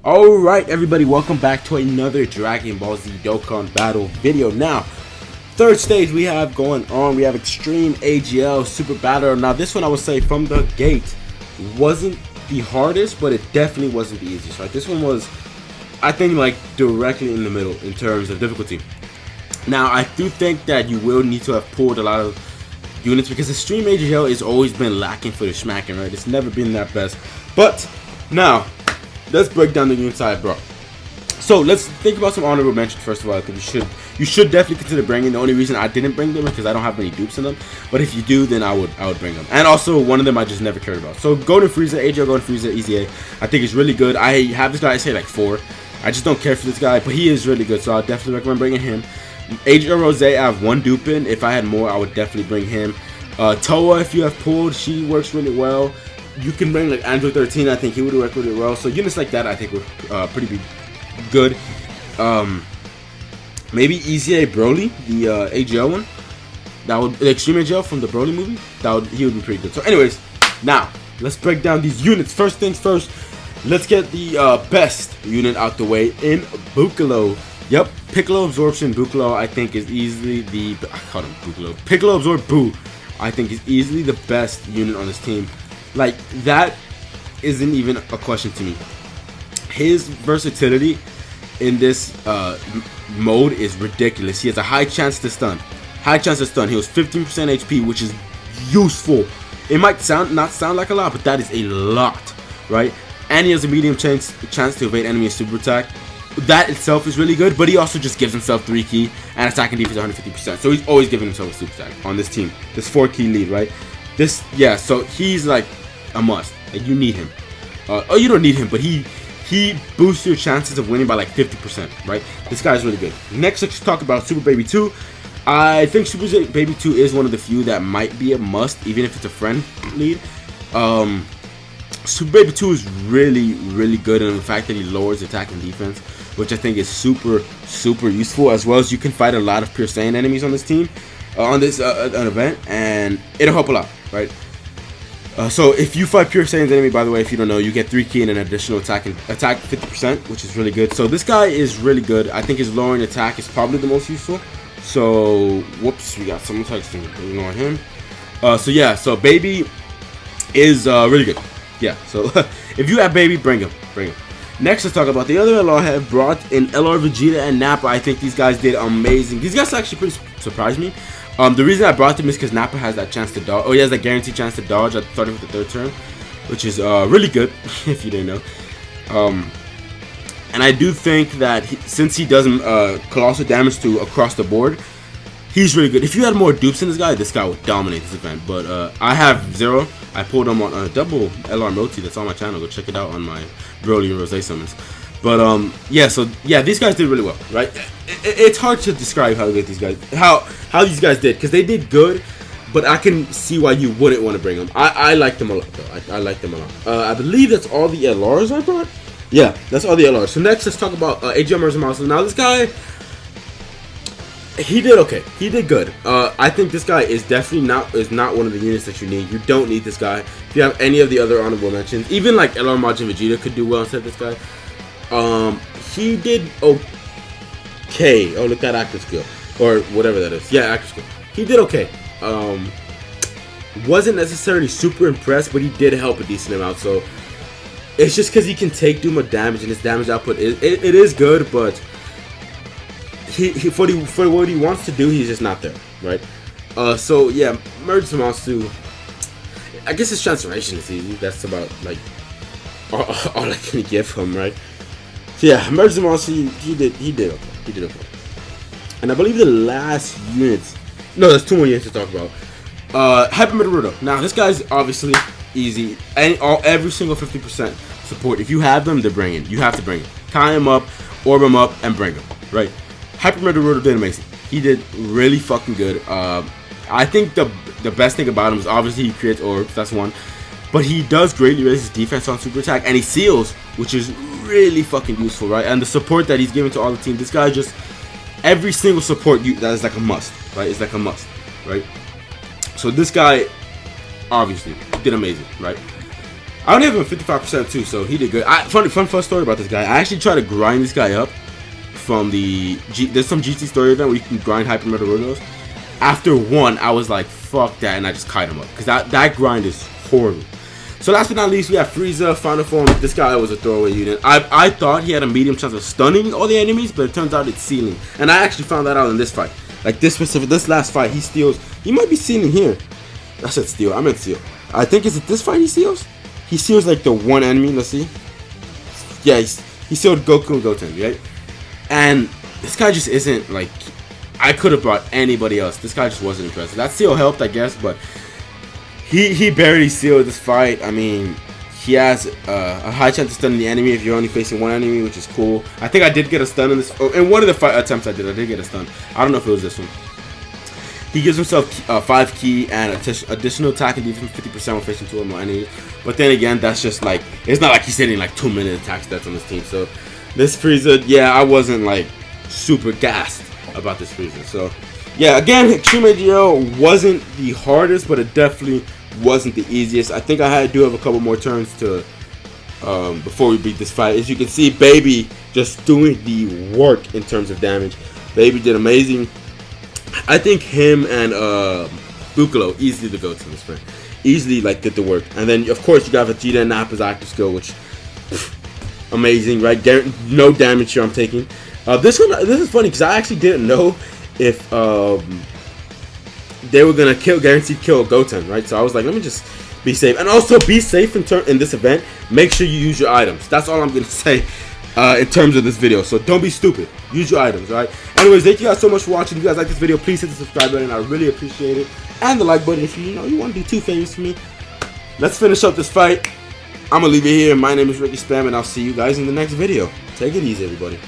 Alright everybody, welcome back to another Dragon Ball Z Dokkan Battle video. Now, third stage we have going on. We have Extreme AGl Super Battle. Now this one I would say from the gate wasn't the hardest, but it definitely wasn't the easiest. Right? This one was, I think, like directly in the middle in terms of difficulty. Now I do think that you will need to have pulled a lot of units because Extreme AGl has always been lacking for the smacking, right? It's never been that best. But now let's break down the units I brought. So let's think about some honorable mentions first of all. I think you should definitely consider bringing. The only reason I didn't bring them is because I don't have many dupes in them. But if you do, then I would bring them. And also one of them I just never cared about. So Golden Frieza, AGl Golden Frieza, Easy A, I think is really good. I have this guy, I say like 4. I just don't care for this guy, but he is really good. So I definitely recommend bringing him. AGl Rose, I have 1 dupe in. If I had more, I would definitely bring him. Toa, if you have pulled, she works really well. You can bring like Android 13, I think he would work really well. So units like that I think would pretty be good. Maybe Easy A Broly, the AGl one. That would the Extreme AGl from the Broly movie. He would be pretty good. So anyways, now let's break down these units. First things first, let's get the best unit out the way in Buccalo. Yep, Piccolo Absorption Buccalo I think is easily the I called him Buccalo. Piccolo Absorb Boo I think is easily the best unit on this team. Like, that isn't even a question to me. His versatility in this mode is ridiculous. He has a high chance to stun. High chance to stun. He was 15% HP, which is useful. It might not sound like a lot, but that is a lot, right? And he has a medium chance to evade enemy super attack. That itself is really good, but he also just gives himself 3 key and attacking defense 150%. So he's always giving himself a super attack on this team. This 4 key lead, right? Yeah, so he's like a must. Like, you need him. Oh, you don't need him, but he boosts your chances of winning by like 50%, right? This guy's really good. Next, let's talk about Super Baby 2. I think Super Baby 2 is one of the few that might be a must, even if it's a friend lead. Super Baby 2 is really good in the fact that he lowers attack and defense, which I think is super useful, as well as you can fight a lot of Pure Saiyan enemies on this team, on this an event, and it'll help a lot, right? So if you fight Pure Saiyan's enemy, by the way, if you don't know, you get 3 key and an additional attack 50%, which is really good. So this guy is really good. I think his lowering attack is probably the most useful. So whoops, we got someone texting. Ignore him. So yeah, so Baby is really good. Yeah, so if you have Baby, bring him. Next, let's talk about the other LR I have brought in LR Vegeta and Nappa. I think these guys did amazing. These guys actually pretty surprised me. The reason I brought them is because Nappa has that chance to dodge. Oh, he has that guaranteed chance to dodge at starting with the 3rd turn, which is really good if you didn't know. And I do think that since he does colossal damage to across the board, he's really good. If you had more dupes in this guy would dominate this event. But I have 0. I pulled him on a double LR Moti that's on my channel. Go check it out on my Broly and Rose summons. But yeah, so yeah, these guys did really well, right? It's hard to describe how good these guys, how these guys did, because they did good, but I can see why you wouldn't want to bring them. I like them a lot, though. I like them a lot. I believe that's all the LRs I brought. Yeah, that's all the LRs. So next, let's talk about AGl Mercy. Now this guy, he did okay. He did good. I think this guy is definitely not one of the units that you need. You don't need this guy. If you have any of the other honorable mentions, even like LR Majin Vegeta could do well instead of this guy. He did okay. Oh, look at active skill or whatever that is. Yeah, active skill. He did okay. Wasn't necessarily super impressed, but he did help a decent amount. So it's just because he can take too much damage, and his damage output it is good, but he for what he wants to do, he's just not there, right? So yeah, Merge Zamasu. I guess his transformation is easy. That's about like all I can give him, right? So yeah, Merge Zamasu, he did okay. And I believe the last units, no, there's 2 more units to talk about. Hyper Naruto. Now this guy's obviously easy, and every single 50% support. If you have them, they're bringing. You have to bring them. Tie him up, orb him up, and bring them. Right? Hyper Naruto did amazing. He did really fucking good. I think the best thing about him is obviously he creates orbs. That's one. But he does greatly raise his defense on super attack, and he seals, which is really fucking useful, right? And the support that he's giving to all the team, this guy just, every single support that is like a must, right? It's like a must, right? So this guy obviously did amazing, right? I would give him 55% too, so he did good. Fun story about this guy. I actually tried to grind this guy up from there's some GT story event where you can grind Hyper Metal Rugos. After one, I was like, fuck that, and I just kite him up. Because that grind is horrible. So last but not least, we have Frieza, Final Form. This guy was a throwaway unit. I thought he had a medium chance of stunning all the enemies, but it turns out it's sealing. And I actually found that out in this fight. Like this last fight, he steals. He might be sealing here. I said steal, I meant steal. I think, is it this fight he steals? He seals like the one enemy, let's see. Yeah, he sealed Goku and Goten, right? And this guy just isn't like, I could have brought anybody else. This guy just wasn't impressive. That seal helped, I guess, but he barely sealed this fight. I mean, he has a high chance of stunning the enemy if you're only facing one enemy, which is cool. I think I did get a stun in this. In one of the fight attempts I did get a stun. I don't know if it was this one. He gives himself 5 key and additional attack and defense 50% when facing 2 or more enemies. But then again, that's just like, it's not like he's hitting like 2-minute attack stats on this team. So this Frieza, yeah, I wasn't like super gassed about this Frieza. So yeah, again, Extreme AGl wasn't the hardest, but it definitely wasn't the easiest. I think I do have a couple more turns to before we beat this fight. As you can see, Baby just doing the work in terms of damage. Baby did amazing. I think him and Bukalo easily the go-to in this fight. Easily like did the work. And then of course you got Vegeta and Nappa's active skill, which amazing, right? No damage here I'm taking. This is funny because I actually didn't know if they were gonna guaranteed kill Goten, right? So I was like, let me just be safe, and also be safe in this event. Make sure you use your items. That's all I'm gonna say in terms of this video. So don't be stupid. Use your items, right? Anyways, thank you guys so much for watching. If you guys like this video, please hit the subscribe button. I really appreciate it, and the like button if you want to do 2 favors for me. Let's finish up this fight. I'm gonna leave it here. My name is Ricky Spam, and I'll see you guys in the next video. Take it easy, everybody.